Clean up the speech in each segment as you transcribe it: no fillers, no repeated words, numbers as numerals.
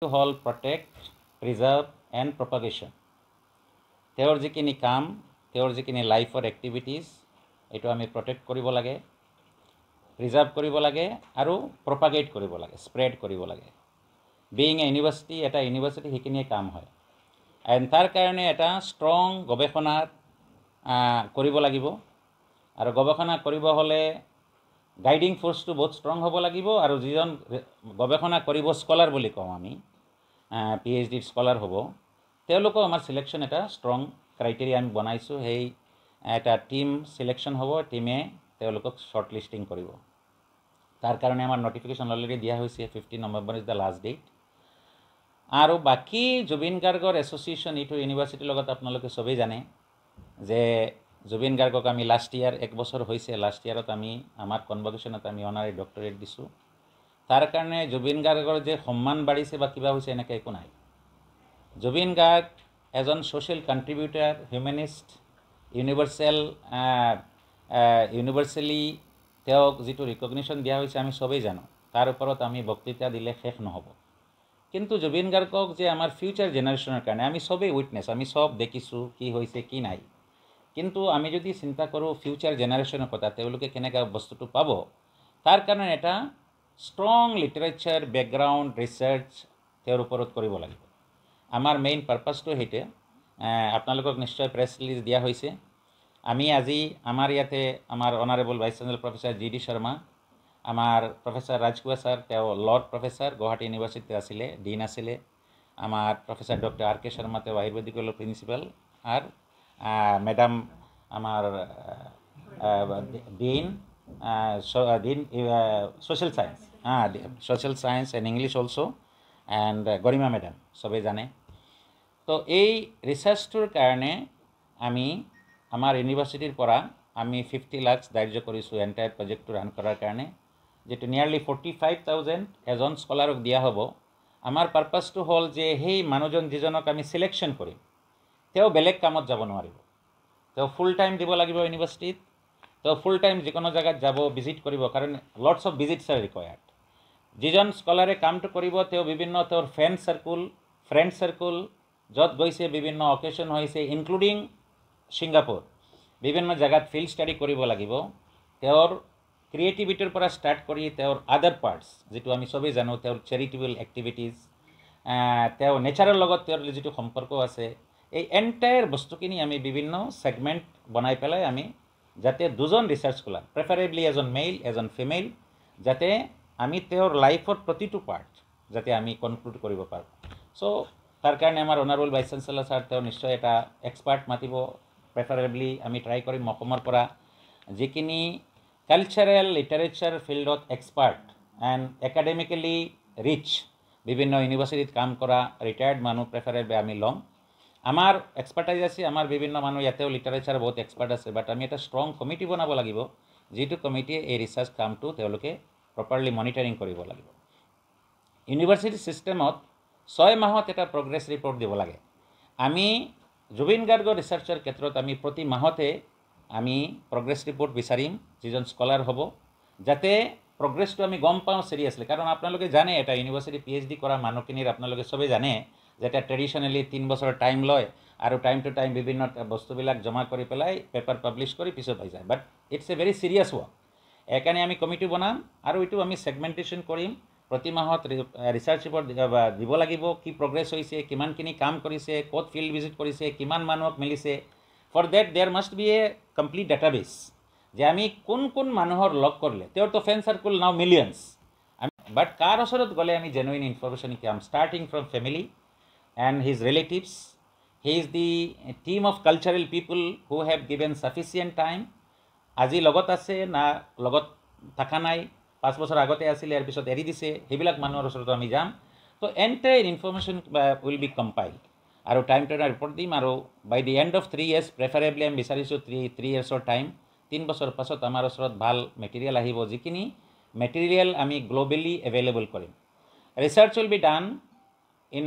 Hall protect, preserve and propagation. তেওঁৰ যিখিনি কাম, তেওঁৰ যিখিনি লাইফৰ এক্টিভিটিজ, এইটো আমি প্ৰটেক্ট কৰিব লাগে, প্ৰিজাৰ্ভ কৰিব লাগে আৰু প্ৰপাগেট কৰিব লাগে, স্প্ৰেড কৰিব লাগে। বিং এ ইউনিভাৰ্চিটি, এটা ইউনিভাৰ্চিটি সেইখিনিয়ে কাম হয়। এণ্ড তাৰ কাৰণে এটা ষ্ট্ৰং গৱেষণা কৰিব লাগিব, আৰু গৱেষণা কৰিব হ'লে গাইডিং ফ'ৰ্চটো বহুত ষ্ট্ৰং হ'ব লাগিব, আৰু যিজন গৱেষণা কৰিব স্কলাৰ বুলি কওঁ আমি, PhD স্কলাৰ হ'ব, তেওঁলোকেও আমাৰ চিলেকশ্যন এটা ষ্ট্ৰং ক্ৰাইটেৰিয়া আমি বনাইছোঁ। সেই এটা টিম চিলেকশ্যন হ'ব, টিমে তেওঁলোকক শ্বৰ্ট লিষ্টিং কৰিব। তাৰ কাৰণে আমাৰ নটিফিকেশ্যন অলৰেডি দিয়া হৈছে, 15 November is the last date. আৰু বাকী জুবিন গাৰ্গৰ এছ'চিয়েশ্যন এইটো ইউনিভাৰ্চিটিৰ লগত আপোনালোকে চবেই জানে যে জুবিন গাৰ্গক আমি লাষ্ট ইয়াৰ 1 বছৰ হৈছে, লাষ্ট ইয়াৰত আমি আমাৰ কনভকেশ্যনত আমি অনাৰী ডক্টৰেট দিছোঁ। তাৰ কাৰণে জুবিন গাৰ্গৰ যে সন্মান বাঢ়িছে বা কিবা হৈছে এনেকৈ একো নাই। জুবিন গাৰ্গ এজন ছ'চিয়েল কণ্ট্ৰিবিউটাৰ, হিউমেনিষ্ট, ইউনিভাৰ্চেলি তেওঁক যিটো ৰিকগনিশ্যন দিয়া হৈছে আমি চবেই জানো। তাৰ ওপৰত আমি বক্তৃতা দিলে শেষ নহ'ব। কিন্তু জুবিন গাৰ্গক যে আমাৰ ফিউচাৰ জেনেৰেশ্যনৰ কাৰণে আমি চবেই উইটনেছ, আমি চব দেখিছোঁ কি হৈছে কি নাই। কিন্তু আমি যদি চিন্তা কৰোঁ ফিউচাৰ জেনেৰেশ্যনৰ কথা, তেওঁলোকে কেনেকৈ বস্তুটো পাব, তাৰ কাৰণে এটা ষ্ট্ৰং লিটাৰেচাৰ বেকগ্ৰাউণ্ড ৰিচাৰ্চ তেওঁৰ ওপৰত কৰিব লাগিব। আমাৰ মেইন পাৰ্পাছটো সেইটোৱে। আপোনালোকক নিশ্চয় প্ৰেছ ৰিলিজ দিয়া হৈছে। আমি আজি আমাৰ ইয়াতে আমাৰ honourable vice chancellor professor GD Sharma, আমাৰ প্ৰফেচাৰ ৰাজকুৱা ছাৰ, তেওঁ লৰ্ড প্ৰফেচাৰ গুৱাহাটী ইউনিভাৰ্চিটিত আছিলে, ডিন আছিলে। আমাৰ প্ৰফেচাৰ ডক্টৰ RK শৰ্মা, তেওঁ আয়ুৰ্বেদিক কলেজৰ প্ৰিন্সিপাল, আৰু মেডাম আমাৰ dean social science, social science and English also, and Garima madam চবেই জানে। তো এই ৰিচাৰ্চটোৰ কাৰণে আমি আমাৰ ইউনিভাৰ্চিটিৰ পৰা আমি 50 লাখ ধাৰ্য কৰিছোঁ এণ্টায়াৰ প্ৰজেক্টটো ৰান কৰাৰ কাৰণে, যিটো নিয়াৰলি 45,000 এজন স্কলাৰক দিয়া হ'ব। আমাৰ পাৰ্পাছটো হ'ল যে সেই মানুহজন যিজনক আমি চিলেকশ্যন কৰিম, তেওঁ বেলেগ কামত যাব নোৱাৰিব, তেওঁ ফুল টাইম দিব লাগিব ইউনিভাৰ্চিটিত। তেওঁ ফুল টাইম যিকোনো জেগাত যাব, ভিজিট কৰিব, কাৰণ লটছ অফ ভিজিটছ আৰ ৰিকোয়াৰ্ড। যিজন স্কলাৰে কামটো কৰিব, তেওঁ বিভিন্ন তেওঁৰ ফ্ৰেণ্ড চাৰ্কুল য'ত গৈছে, বিভিন্ন অকেশ্যন হৈছে, ইনক্লুডিং ছিংগাপুৰ, বিভিন্ন জেগাত ফিল্ড ষ্টাডি কৰিব লাগিব। তেওঁৰ ক্ৰিয়েটিভিটিৰ পৰা ষ্টাৰ্ট কৰি তেওঁৰ আদাৰ পাৰ্টছ, যিটো আমি চবেই জানো, তেওঁৰ চেৰিটেবল এক্টিভিটিজ, তেওঁ নেচাৰৰ লগত তেওঁৰ যিটো সম্পৰ্ক আছে, এই এণ্টায়াৰ বস্তুখিনি আমি বিভিন্ন ছেগমেণ্ট বনাই পেলাই আমি যাতে দুজন ৰিচাৰ্চ স্কলাৰ, প্ৰেফাৰেবলি এজন মেইল এজন ফিমেইল, যাতে আমি তেওঁৰ লাইফৰ প্ৰতিটো পাৰ্ট যাতে আমি কনক্লুড কৰিব পাৰোঁ। চ' তাৰ কাৰণে আমাৰ অনাৰেবল ভাইচ চেঞ্চেলৰ ছাৰ, তেওঁ নিশ্চয় এটা এক্সপাৰ্ট মাতিব। প্ৰেফাৰেবলি আমি ট্ৰাই কৰিম অসমৰ পৰা যিখিনি কালচাৰেল লিটাৰেচাৰ ফিল্ডত এক্সপাৰ্ট এণ্ড একাডেমিকেলি ৰিচ বিভিন্ন ইউনিভাৰ্চিটিত কাম কৰা ৰিটায়াৰ্ড মানুহ প্ৰেফাৰেবলি আমি ল'ম। আমাৰ এক্সপাৰ্টাইজ আছে, আমাৰ বিভিন্ন মানুহ ইয়াতেও লিটাৰেচাৰ বহুত এক্সপাৰ্ট আছে, বাট আমি এটা ষ্ট্ৰং কমিটি বনাব লাগিব, যিটো কমিটিয়ে এই ৰিচাৰ্চ কামটো তেওঁলোকে প্ৰপাৰলি মনিটৰিং কৰিব লাগিব। ইউনিভাৰ্চিটি ছিষ্টেমত 6 মাহত এটা প্ৰগ্ৰেছ ৰিপৰ্ট দিব লাগে। আমি জুবিন গাৰ্গৰ ৰিচাৰ্চৰ ক্ষেত্ৰত আমি প্ৰতি মাহতে আমি প্ৰগ্ৰেছ ৰিপৰ্ট বিচাৰিম, যিজন স্কলাৰ হ'ব, যাতে প্ৰগ্ৰেছটো আমি গম পাওঁ চিৰিয়াছলি। কাৰণ আপোনালোকে জানে এটা ইউনিভাৰ্চিটি PhD কৰা মানুহখিনিৰ আপোনালোকে চবেই জানে যে এটা ট্ৰেডিশ্যনেলি 3 বছৰ টাইম লয়, আৰু টাইম টু টাইম বিভিন্ন বস্তুবিলাক জমা কৰি পেলাই পেপাৰ পাব্লিছ কৰি পিছত হৈ যায়। But it's a very serious work. এইকাৰণে আমি কমিটি বনাম, আৰু এইটো আমি ছেগমেণ্টেশ্যন কৰিম। প্ৰতি মাহত ৰিচাৰ্চ ৰিপৰ্ট দিব লাগিব, কি প্ৰগ্ৰেছ হৈছে, কিমানখিনি কাম কৰিছে, ক'ত ফিল্ড ভিজিট কৰিছে, কিমান মানুহক মিলিছে। For that there must be a complete database, যে আমি কোন কোন মানুহৰ লগ কৰিলে, তেওঁৰতো friend circle now millions, but কাৰ ওচৰত গ'লে আমি জেনুইন ইনফৰমেশ্যন পাম, starting from family and his relatives. He is the team of cultural people who have given sufficient time. আজি লগত আছে না লগত থাকা নাই, 5 বছৰ আগতে আছিল, ইয়াৰ পিছত এৰি দিছে, সেইবিলাক মানুহৰ ওচৰত আমি যাম। তো entire information will be compile, আৰু টাইম টু টাইম ৰিপৰ্ট দিম। আৰু by the end of 3 years, preferably আমি বিচাৰিছোঁ 3 yearsৰ টাইম। 3 বছৰ পাছত আমাৰ ওচৰত ভাল মেটেৰিয়েল আহিব, যিখিনি মেটেৰিয়েল আমি গ্ল'বেলি এভেইলেবল কৰিম। Research will be done in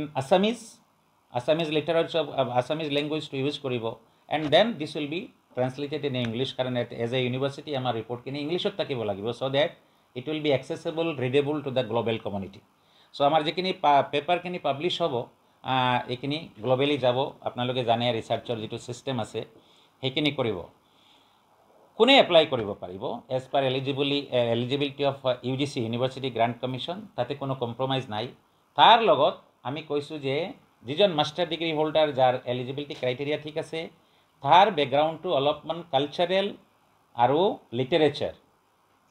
Assamese literature, Assamese language to use করিব, and then this will be translated in English, কারণ as a university আমাৰ ৰিপৰ্টখিনি ইংলিছত থাকিব লাগিব, so that it will be accessible, readable to the global community. চ' আমাৰ যিখিনি পেপাৰখিনি publish হ'ব এইখিনি গ্ল'বেলি যাব আপোনালোকে জানে ৰিচাৰ্চৰ যিটো ছিষ্টেম আছে সেইখিনি কৰিব কোনে এপ্লাই কৰিব পাৰিব as per eligibility of UGC university grant commission তাতে কোনো কম্প্ৰমাইজ নাই তাৰ লগত আমি কৈছোঁ যে যিজন মাষ্টাৰ ডিগ্ৰী হোল্ডাৰ যাৰ এলিজিবিলিটি ক্ৰাইটেৰিয়া ঠিক আছে তাৰ বেকগ্ৰাউণ্ডটো অলপমান কালচাৰেল আৰু লিটাৰেচাৰ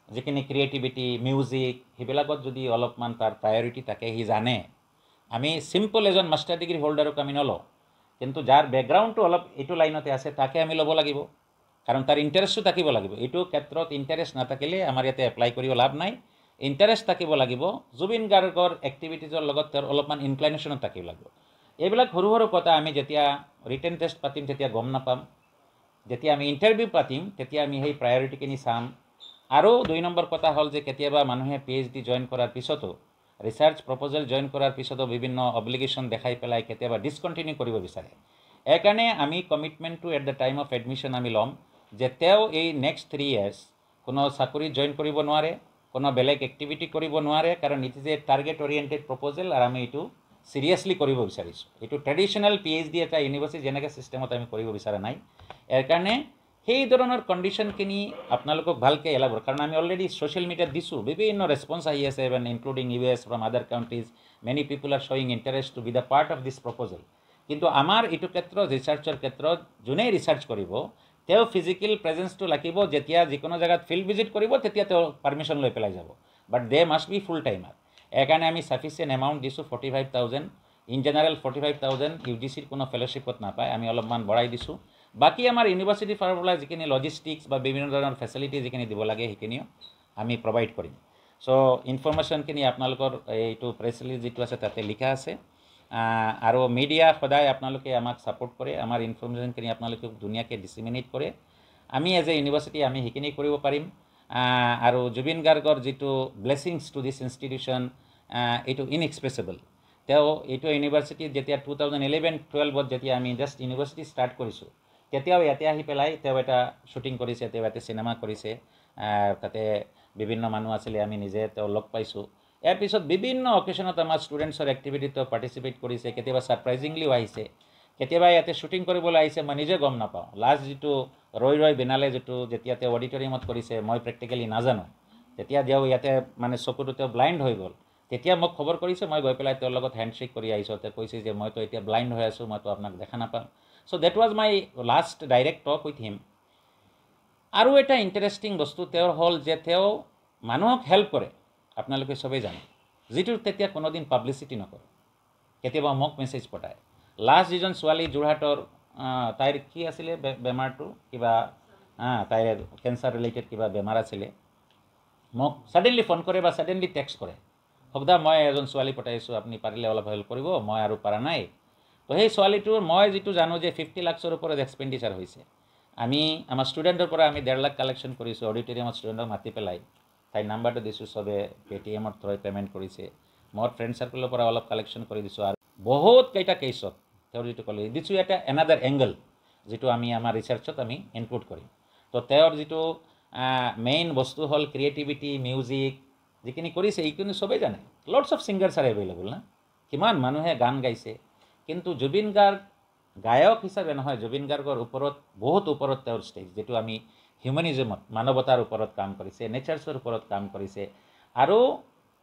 যিখিনি ক্ৰিয়েটিভিটি মিউজিক সেইবিলাকত যদি অলপমান তাৰ প্ৰায়ৰিটি থাকে সি জানে আমি চিম্পল এজন মাষ্টাৰ ডিগ্ৰী হোল্ডাৰক আমি নলওঁ কিন্তু যাৰ বেকগ্ৰাউণ্ডটো অলপ এইটো লাইনতে আছে তাকে আমি ল'ব লাগিব কাৰণ তাৰ ইণ্টাৰেষ্টটো থাকিব লাগিব এইটো ক্ষেত্ৰত ইণ্টাৰেষ্ট নাথাকিলে আমাৰ ইয়াতে এপ্লাই কৰিব লাভ নাই ইণ্টাৰেষ্ট থাকিব লাগিব জুবিন গাৰ্গৰ এক্টিভিটিজৰ লগত তেওঁৰ অলপমান ইনক্লাইনেশ্যনত থাকিব লাগিব এইবিলাক সৰু সৰু কথা আমি যেতিয়া ৰিটেন টেষ্ট পাতিম তেতিয়া গম নাপাম যেতিয়া আমি ইণ্টাৰভিউ পাতিম তেতিয়া আমি সেই প্ৰায়ৰিটিখিনি চাম আৰু 2 নম্বৰ কথা হ'ল যে কেতিয়াবা মানুহে PhD জইন কৰাৰ পিছতো ৰিচাৰ্চ প্ৰপ'জেল জইন কৰাৰ পিছতো বিভিন্ন অব্লিগেশ্যন দেখাই পেলাই কেতিয়াবা ডিছকণ্টিনিউ কৰিব বিচাৰে এইকাৰণে আমি কমিটমেণ্টটো at the time of admission আমি ল'ম যে তেওঁ এই নেক্সট 3 years কোনো চাকৰিত জইন কৰিব নোৱাৰে কোনো বেলেগ এক্টিভিটি কৰিব নোৱাৰে কাৰণ it is A target oriented proposal আৰু আমি এইটো চিৰিয়াছলি কৰিব বিচাৰিছোঁ এইটো ট্ৰেডিশ্যনেল PhD এটা ইউনিভাৰ্চিটি যেনেকৈ ছিষ্টেমত আমি কৰিব বিচৰা নাই ইয়াৰ কাৰণে সেই ধৰণৰ কণ্ডিশ্যনখিনি আপোনালোকক ভালকৈ এলাবৰ কাৰণ আমি অলৰেডি ছ'চিয়েল মিডিয়াত দিছোঁ বিভিন্ন ৰেছপন্স আহি আছে even including US from other countries many people are শ্বয়িং interest to be the part of this proposal কিন্তু আমাৰ এইটো ক্ষেত্ৰত ৰিচাৰ্চৰ ক্ষেত্ৰত যোনেই ৰিচাৰ্চ কৰিব তেওঁ ফিজিকেল প্ৰেজেন্সটো লাগিব যেতিয়া যিকোনো জেগাত ফিল্ড ভিজিট কৰিব তেতিয়া তেওঁ পাৰ্মিশ্যন লৈ পেলাই যাব but they must B full timer এইকাৰণে আমি ছাফিচিয়েণ্ট এমাউণ্ট দিছোঁ 45,000 ইন জেনেৰেল 45,000 UGCৰ কোনো ফেলোশ্বিপত নাপায় আমি অলপমান বঢ়াই দিছোঁ বাকী আমাৰ ইউনিভাৰ্চিটিৰ ফালৰ পৰা যিখিনি লজিষ্টিক্স বা বিভিন্ন ধৰণৰ ফেচিলিটি যিখিনি দিব লাগে সেইখিনিও আমি প্ৰভাইড কৰিম চ' ইনফৰ্মেশ্যনখিনি আপোনালোকৰ এইটো প্ৰেছ ৰিলিজ যিটো আছে তাতে লিখা আছে আৰু মিডিয়া সদায় আপোনালোকে আমাক ছাপোৰ্ট কৰে আমাৰ ইনফৰ্মেশ্যনখিনি আপোনালোকে ধুনীয়াকৈ ডিচিমিনেট কৰে আমি এজ এ ইউনিভাৰ্চিটি আমি সেইখিনি কৰিব পাৰিম আৰু জুবিন গাৰ্গৰ যিটো ব্লেছিংছ টু দিছ ইনষ্টিটিউশ্যন এইটো ইনএক্সপ্ৰেছেবল তেওঁ এইটো ইউনিভাৰ্চিটিত যেতিয়া 2011-12ত যেতিয়া আমি জাষ্ট ইউনিভাৰ্চিটি ষ্টাৰ্ট কৰিছোঁ তেতিয়াও ইয়াতে আহি পেলাই তেওঁ এটা শ্বুটিং কৰিছে তেওঁ ইয়াতে চিনেমা কৰিছে তাতে বিভিন্ন মানুহ আছিলে আমি নিজে তেওঁ লগ পাইছোঁ ইয়াৰ পিছত বিভিন্ন অকেশ্যনত আমাৰ ষ্টুডেণ্টছৰ এক্টিভিটিত পাৰ্টিচিপেট কৰিছে কেতিয়াবা ছাৰপ্ৰাইজিংলিও আহিছে কেতিয়াবা ইয়াতে শ্বুটিং কৰিবলৈ আহিছে মই নিজে গম নাপাওঁ লাষ্ট যিটো ৰৈ বিনালে যিটো যেতিয়া তেওঁ অডিটৰিয়ামত কৰিছে মই প্ৰেক্টিকেলি নাজানো তেতিয়া তেওঁ ইয়াতে মানে চকুটো তেওঁ ব্লাইণ্ড হৈ গ'ল তেতিয়া মোক খবৰ কৰিছে মই গৈ পেলাই তেওঁৰ লগত হেণ্ডশ্বেক কৰি আহিছোঁ তেওঁ কৈছে যে মইতো এতিয়া ব্লাইণ্ড হৈ আছোঁ মইতো আপোনাক দেখা নাপাম so' that was my last direct talk with him আৰু এটা ইণ্টাৰেষ্টিং বস্তু তেওঁৰ হ'ল যে তেওঁ মানুহক হেল্প কৰে আপোনালোকে চবেই জানে যিটো তেতিয়া কোনোদিন পাব্লিচিটি নকৰে কেতিয়াবা মোক মেছেজ পঠায় লাষ্ট যিজন ছোৱালী যোৰহাটৰ তাইৰ কি আছিলে বেমাৰটো কিবা তাইৰ কেঞ্চাৰ ৰিলেটেড কিবা বেমাৰ আছিলে মোক ছাডেনলি ফোন কৰে বা ছাডেনলি টেক্সট কৰে সবদা মই এজন ছোৱালী পঠাইছোঁ আপুনি পাৰিলে অলপ হেল্প কৰিব মই আৰু পৰা নাই তো সেই ছোৱালীটোৰ মই যিটো জানো যে 50 লাখৰ ওপৰত এক্সপেণ্ডিচাৰ হৈছে আমি আমাৰ ষ্টুডেণ্টৰ পৰা আমি 1.5 লাখ কালেকশ্যন কৰিছোঁ অডিটৰিয়ামত ষ্টুডেণ্টক মাতি পেলাই তাইৰ নাম্বাৰটো দিছোঁ চবে পেটিএমত থ্ৰুই পে'মেণ্ট কৰিছে মোৰ ফ্ৰেণ্ড চাৰ্কলৰ পৰা অলপ কালেকশ্যন কৰি দিছোঁ আৰু বহুত কেইটা কেছত তেওঁৰ যিটো ক'লে দিছোঁ এটা এনাডাৰ এংগল যিটো আমি আমাৰ ৰিচাৰ্চত আমি ইনক্লুড কৰিম তো তেওঁৰ যিটো মেইন বস্তু হ'ল ক্ৰিয়েটিভিটি মিউজিক যিখিনি কৰিছে এইখিনি চবেই জানে lots of singers R available না কিমান মানুহে গান গাইছে কিন্তু জুবিন গাৰ্গ গায়ক হিচাপে নহয় জুবিন গাৰ্গৰ ওপৰত বহুত ওপৰত তেওঁৰ ষ্টেজ যিটো আমি হিউমেনিজমত মানৱতাৰ ওপৰত কাম কৰিছে নেচাৰ্ছৰ ওপৰত কাম কৰিছে আৰু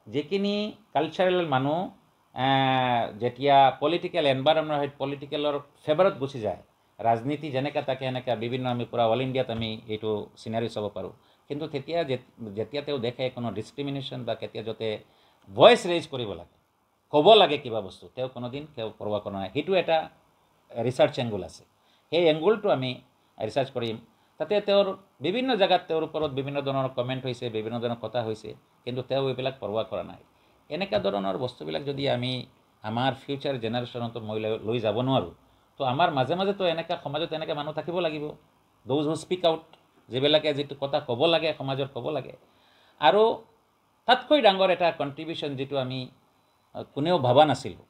যিখিনি কালচাৰেল মানুহ যেতিয়া পলিটিকেল এনভাইৰনমেণ্ট হয় পলিটিকেলৰ ফেভাৰত গুচি যায় ৰাজনীতি যেনেকৈ থাকে এনেকৈ বিভিন্ন আমি পূৰা অল ইণ্ডিয়াত আমি এইটো চিনাৰী চাব পাৰোঁ কিন্তু তেতিয়া যেতিয়া তেওঁ দেখে কোনো ডিছক্ৰিমিনেশ্যন বা কেতিয়া যাতে ভইচ ৰেইজ কৰিব লাগে ক'ব লাগে কিবা বস্তু তেওঁ কোনোদিন তেওঁ পৰৱা কৰা নাই সেইটো এটা ৰিচাৰ্চ এংগুল আছে সেই এংগুলটো আমি ৰিচাৰ্চ কৰিম তাতে তেওঁৰ বিভিন্ন জেগাত তেওঁৰ ওপৰত বিভিন্ন ধৰণৰ কমেণ্ট হৈছে বিভিন্ন ধৰণৰ কথা হৈছে কিন্তু তেওঁ এইবিলাক পৰৱা কৰা নাই এনেকুৱা ধৰণৰ বস্তুবিলাক যদি আমি আমাৰ ফিউচাৰ জেনেৰেশ্যনতো মই লৈ যাব নোৱাৰোঁ তো আমাৰ মাজে মাজেতো এনেকুৱা সমাজত এনেকৈ মানুহ থাকিব লাগিব দ'জ হু স্পীক আউট যিবিলাকে যিটো কথা ক'ব লাগে সমাজত ক'ব লাগে আৰু তাতকৈ ডাঙৰ এটা কণ্ট্ৰিবিউশ্যন যিটো আমি কোনেও ভবা নাছিলোঁ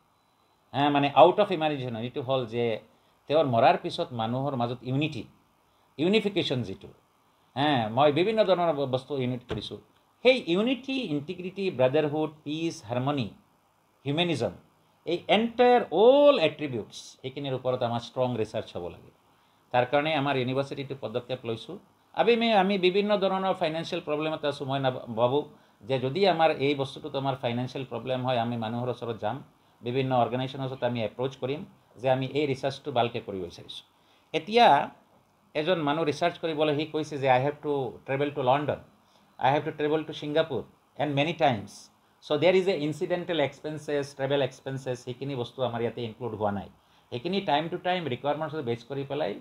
মানে আউট অফ ইমাজিনেশ্যন এইটো হ'ল যে তেওঁৰ মৰাৰ পিছত মানুহৰ মাজত ইউনিফিকেশ্যন যিটো মই বিভিন্ন ধৰণৰ বস্তু ইউনিট কৰিছোঁ সেই unity integrity brotherhood peace harmony humanism, এই এণ্টায়াৰ অল এট্ৰিবিউটছ সেইখিনিৰ ওপৰত আমাৰ ষ্ট্ৰং ৰিচাৰ্চ হ'ব লাগে। তাৰ কাৰণে আমাৰ ইউনিভাৰ্চিটিটো পদক্ষেপ লৈছোঁ। আমি বিভিন্ন ধৰণৰ ফাইনেন্সিয়েল প্ৰব্লেমত আছোঁ। মই ভাবোঁ যে যদি আমাৰ এই বস্তুটোত আমাৰ ফাইনেন্সিয়েল প্ৰব্লেম হয়, আমি মানুহৰ ওচৰত যাম, বিভিন্ন অৰ্গেনাইজেশ্যনৰ ওচৰত আমি এপ্ৰ'চ কৰিম যে আমি এই ৰিচাৰ্চটো ভালকৈ কৰিব বিচাৰিছোঁ। এতিয়া এজন মানুহ ৰিচাৰ্চ কৰিবলৈ সি কৈছে যে I have to travel to London, I have to travel to Singapore and many times. So' there is a incidental expenses, travel expenses, সেইখিনি বস্তু আমাৰ ইয়াতে ইনক্লুড হোৱা নাই। সেইখিনি টাইম টু টাইম ৰিকুৱাৰমেণ্টছ বেছ কৰি পেলাই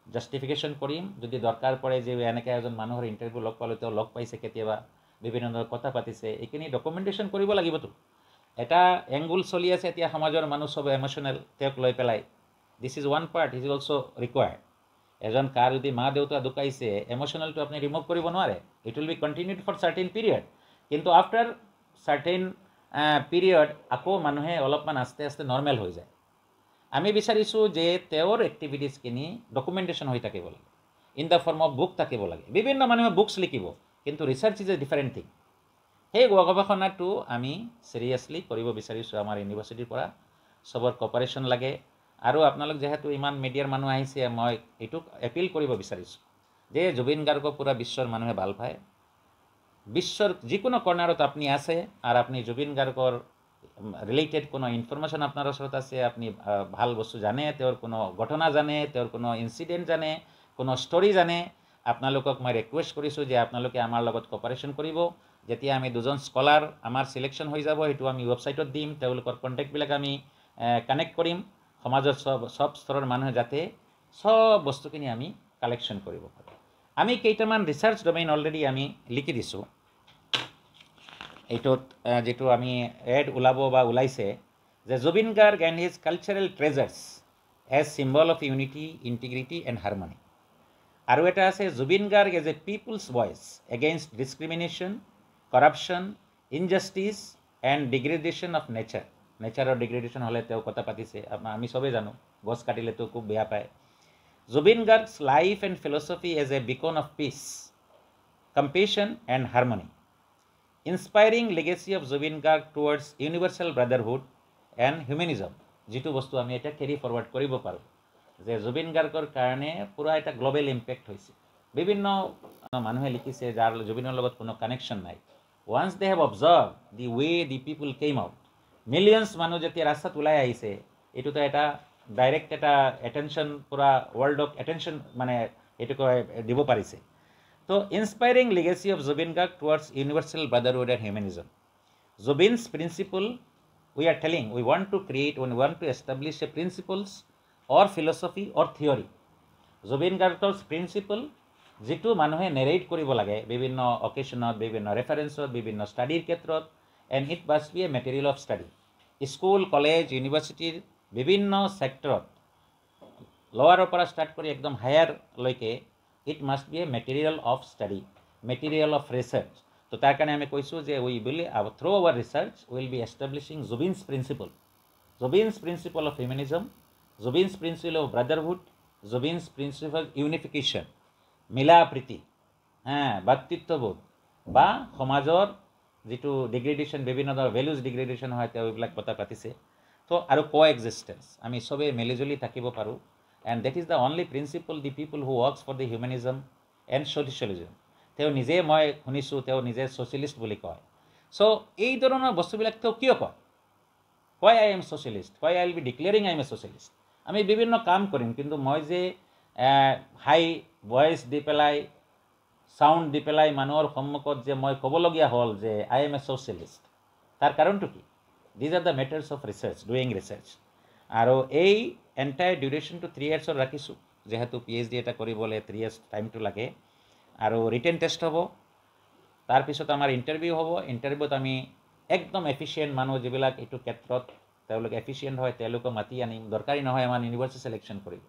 জাষ্টিফিকেশ্যন কৰিম। যদি দৰকাৰ পৰে যে এনেকৈ এজন মানুহৰ ইণ্টাৰভিউ লগ পালোঁ, তেওঁ লগ পাইছে কেতিয়াবা, বিভিন্ন ধৰণৰ কথা পাতিছে, এইখিনি ডকুমেণ্টেশ্যন কৰিব লাগিবতো। এটা এংগুল চলি আছে এতিয়া সমাজৰ মানুহ চব ইম'চনেল, তেওঁক লৈ পেলাই। This is one part, is also' required. এজন কাৰ যদি মা দেউতা ঢুকাইছে, ইম'চনেলটো আপুনি ৰিমুভ কৰিব নোৱাৰে, it will be continued for certain period. কিন্তু আফটাৰ চাৰ্টেইন পিৰিয়ড আকৌ মানুহে অলপমান আস্তে আস্তে নৰ্মেল হৈ যায়। আমি বিচাৰিছোঁ যে তেওঁৰ এক্টিভিটিছখিনি ডকুমেণ্টেশ্যন হৈ থাকিব লাগে, in the form of book থাকিব লাগে। বিভিন্ন মানুহে বুকছ লিখিব, কিন্তু research is a different thing. সেই গৱেষণাটো আমি চিৰিয়াছলি কৰিব বিচাৰিছোঁ আমাৰ ইউনিভাৰ্চিটিৰ পৰা। চবৰ কপাৰেশ্যন লাগে। আৰু আপোনালোক যিহেতু ইমান মিডিয়াৰ মানুহ আহিছে, মই এইটোক এপিল কৰিব বিচাৰিছোঁ যে জুবিন গাৰ্গক পূৰা বিশ্বৰ মানুহে ভাল পায়। বিশ্বৰ যিকোনো কৰ্নাৰত আপুনি আছে আৰু আপুনি জুবিন গাৰ্গৰ ৰিলেটেড কোনো ইনফৰমেশ্যন আপোনাৰ ওচৰত আছে, আপুনি ভাল বস্তু জানে, তেওঁৰ কোনো ঘটনা জানে, তেওঁৰ কোনো ইনচিডেণ্ট জানে, কোনো ষ্টৰি জানে, আপোনালোকক মই ৰিকুৱেষ্ট কৰিছোঁ যে আপোনালোকে আমাৰ লগত কপাৰেশ্যন কৰিব। যেতিয়া আমি দুজন স্কলাৰ আমাৰ ছিলেকশ্যন হৈ যাব, সেইটো আমি ৱেবছাইটত দিম, তেওঁলোকৰ কণ্টেক্টবিলাক আমি কানেক্ট কৰিম। সমাজৰ চব স্তৰৰ মানুহে যাতে চব বস্তুখিনি আমি কালেকশ্যন কৰিব পাৰোঁ। আমি কেইটামান ৰিচাৰ্চ ডমেইন অলৰেডি আমি লিখি দিছোঁ। এইটোত যিটো আমি এড ওলাব বা ওলাইছে যে Zubeen Garg and his cultural treasures as symbol of unity, integrity and harmony. আৰু এটা আছে Zubeen Garg as a people's voice against discrimination, corruption, injustice and degradation of nature. নেচাৰৰ ডিগ্ৰেডেশ্যন হ'লে তেওঁ কথা পাতিছে, আমি চবেই জানো, গছ কাটিলেতো খুব বেয়া পায়। Zubeen Garg's life and philosophy as a beacon of peace, compassion and harmony. Inspiring legacy of Zubeen Garg towards universal brotherhood and humanism, যিটো বস্তু আমি এতিয়া কেৰি ফৰৱাৰ্ড কৰিব পাৰোঁ যে জুবিন গাৰ্গৰ কাৰণে পূৰা এটা গ্ল'বেল ইম্পেক্ট হৈছে। বিভিন্ন মানুহে লিখিছে যাৰ জুবিনৰ লগত কোনো কানেকশ্যন নাই। Once they have observe the way the people came out, millions মানুহ যেতিয়া ৰাস্তাত ওলাই আহিছে, এইটোতো এটা ডাইৰেক্ট এটা এটেনশ্যন, পূৰা ৱৰ্ল্ডক এটেনশ্যন মানে এইটো দিব পাৰিছে। তো inspiring legacy of Zubeen Garg towards universal brotherhood and humanism. Zubeen's principle we are telling we want to establish a principles or philosophy or theory. Zubeen গাৰ্গৰ প্ৰিন্সিপল যিটো মানুহে নেৰেট কৰিব লাগে বিভিন্ন অকেশ্যনত, বিভিন্ন ৰেফাৰেঞ্চত, বিভিন্ন ষ্টাডিৰ ক্ষেত্ৰত, and it must be a material of study. School, college, ইউনিভাৰ্চিটিৰ বিভিন্ন ছেক্টৰত, লৱাৰৰ পৰা ষ্টাৰ্ট কৰি একদম হায়াৰলৈকে it must be a material of study, material of research. তো তাৰ কাৰণে আমি কৈছোঁ যে we will through our research will be establishing Zubeen's principle of humanism, Zubeen's principle of brotherhood, Zubeen's principle unification, মিলা প্ৰীতি, ভাতৃত্ববোধ, বা সমাজৰ যিটো ডিগ্ৰেডেশ্যন, বিভিন্ন ধৰণৰ ভেলুজ ডিগ্ৰেডেশ্যন হয়, তেওঁ এইবিলাক কথা পাতিছে। তো আৰু কোএক্সিষ্টেঞ্চ, আমি চবেই মিলিজুলি থাকিব পাৰোঁ। And that is the only principle the people who works for the humanism and socialism. তেওঁ নিজে, মই শুনিছোঁ তেওঁ নিজে ছ'চিয়েলিষ্ট বুলি কয়। চ' এই ধৰণৰ বস্তুবিলাক তেওঁ কিয় কয়? Why I am socialist, why I will be declaring I am a socialist. আমি বিভিন্ন কাম কৰিম, কিন্তু মই যে হাই ভইচ দি পেলাই, চাউণ্ড দি পেলাই মানুহৰ সন্মুখত যে মই ক'বলগীয়া হ'ল যে আই এম এ ছ'চিয়েলিষ্ট, তাৰ কাৰণটো কি? These are the matters of research, doing research. আৰু এই এণ্টায়াৰ ডিউৰেশ্যনটো 3 yearsৰ ৰাখিছোঁ, যিহেতু PhD এটা কৰিবলৈ 3 years টাইমটো লাগে। আৰু ৰিটেন টেষ্ট হ'ব, তাৰপিছত আমাৰ ইণ্টাৰভিউ হ'ব। ইণ্টাৰভিউত আমি একদম এফিচিয়েণ্ট মানুহ যিবিলাক এইটো ক্ষেত্ৰত তেওঁলোক এফিচিয়েণ্ট হয়, তেওঁলোকক মাতি আনিম। দৰকাৰী নহয় আমাৰ ইউনিভাৰ্চিটি ছিলেকশ্যন কৰিব,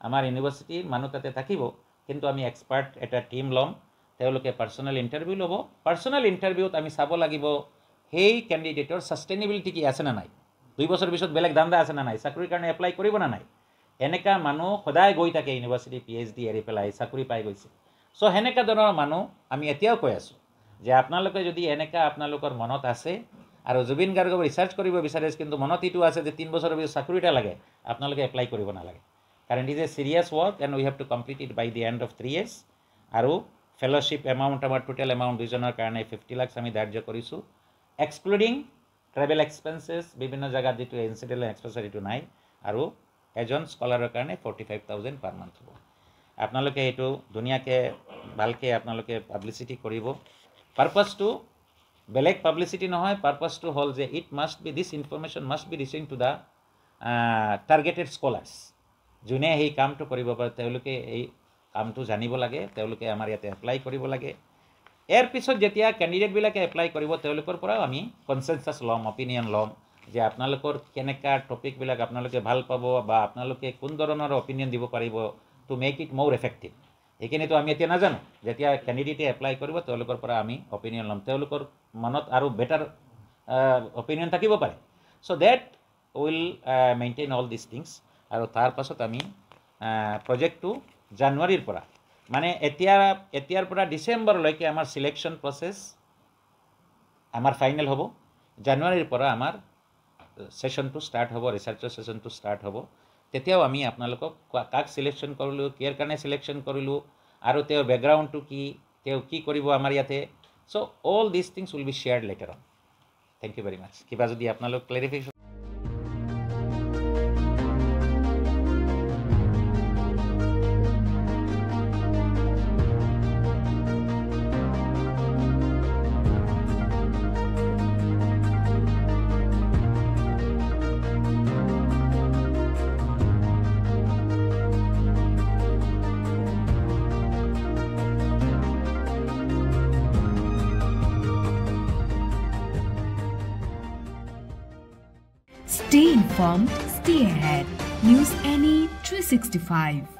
আমাৰ ইউনিভাৰ্চিটিৰ মানুহ তাতে থাকিব, কিন্তু আমি এক্সপাৰ্ট এটা টীম ল'ম, তেওঁলোকে পাৰ্চনেল ইণ্টাৰভিউ ল'ব। পাৰ্চনেল ইণ্টাৰভিউত আমি চাব লাগিব সেই কেণ্ডিডেটৰ ছাষ্টেইনেবিলিটি কি আছে নে নাই, 2 বছৰ পিছত বেলেগ ধান্দা আছে নে নাই, চাকৰিৰ কাৰণে এপ্লাই কৰিব নে নাই। এনেকুৱা মানুহ সদায় গৈ থাকে ইউনিভাৰ্চিটি PhD এৰি পেলাই চাকৰি পাই গৈছে। চ' সেনেকুৱা ধৰণৰ মানুহ আমি এতিয়াও কৈ আছোঁ যে আপোনালোকে যদি এনেকুৱা আপোনালোকৰ মনত আছে, আৰু জুবিন গাৰ্গক ৰিচাৰ্চ কৰিব বিচাৰিছে কিন্তু মনত এইটো আছে যে 3 বছৰৰ পিছত চাকৰি এটা লাগে আপোনালোকে এপ্লাই কৰিব নালাগে কাৰণ it is a serious work and we have to complete it by the end of 3 years আৰু ফেলোশ্বিপ এমাউণ্ট আমাৰ টোটেল এমাউণ্ট দুজনৰ কাৰণে 50 লাখ আমি ধাৰ্য কৰিছোঁ এক্সক্লুডিং ট্ৰেভেল এক্সপেন্সেছ বিভিন্ন জেগাত যিটো ইনচিডেণ্টেল এক্সপেন্সেছ এইটো নাই আৰু এজন স্কলাৰৰ কাৰণে 45,000 পাৰ মান্থ হ'ব আপোনালোকে এইটো ধুনীয়াকৈ ভালকৈ আপোনালোকে পাব্লিচিটি কৰিব পাৰপাছটো বেলেগ পাব্লিচিটি নহয় পাৰপাছটো হ'ল যে it must B this information must B reaching to the targeted scholars যোনে সেই কামটো কৰিব পাৰে তেওঁলোকে এই কামটো জানিব লাগে তেওঁলোকে আমাৰ ইয়াতে এপ্লাই কৰিব লাগে ইয়াৰ পিছত যেতিয়া কেণ্ডিডেটবিলাকে এপ্লাই কৰিব তেওঁলোকৰ পৰাও আমি কনচেনচাছ ল'ম অপিনিয়ন ল'ম যে আপোনালোকৰ কেনেকুৱা টপিকবিলাক আপোনালোকে ভাল পাব বা আপোনালোকে কোন ধৰণৰ অপিনিয়ন দিব পাৰিব টু মেক ইট মোৰ এফেক্টিভ এইখিনিতো আমি এতিয়া নাজানো যেতিয়া কেণ্ডিডেটে এপ্লাই কৰিব তেওঁলোকৰ পৰা আমি অপিনিয়ন ল'ম তেওঁলোকৰ মনত আৰু বেটাৰ অপিনিয়ন থাকিব পাৰে so' that will maintain all this things আৰু তাৰ পাছত আমি প্ৰজেক্টটো জানুৱাৰীৰ পৰা মানে এতিয়াৰ পৰা ডিচেম্বৰলৈকে আমাৰ চিলেকশ্যন প্ৰচেছ আমাৰ ফাইনেল হ'ব জানুৱাৰীৰ পৰা আমাৰ সেশনটো ষ্টাৰ্ট হ'ব ৰিচাৰ্চৰ সেশনটো ষ্টাৰ্ট হ'ব তেতিয়াও আমি আপোনালোকক কাক চিলেকশ্যন কৰিলোঁ কিয়াৰ কাৰণে চিলেকশ্যন কৰিলোঁ আৰু তেওঁৰ বেকগ্ৰাউণ্ডটো কি তেওঁ কি কৰিব আমাৰ ইয়াতে so' all this things will be shared later on thank you very much কিবা যদি আপোনালোক clarification Stay informed, stay ahead. News NE 365.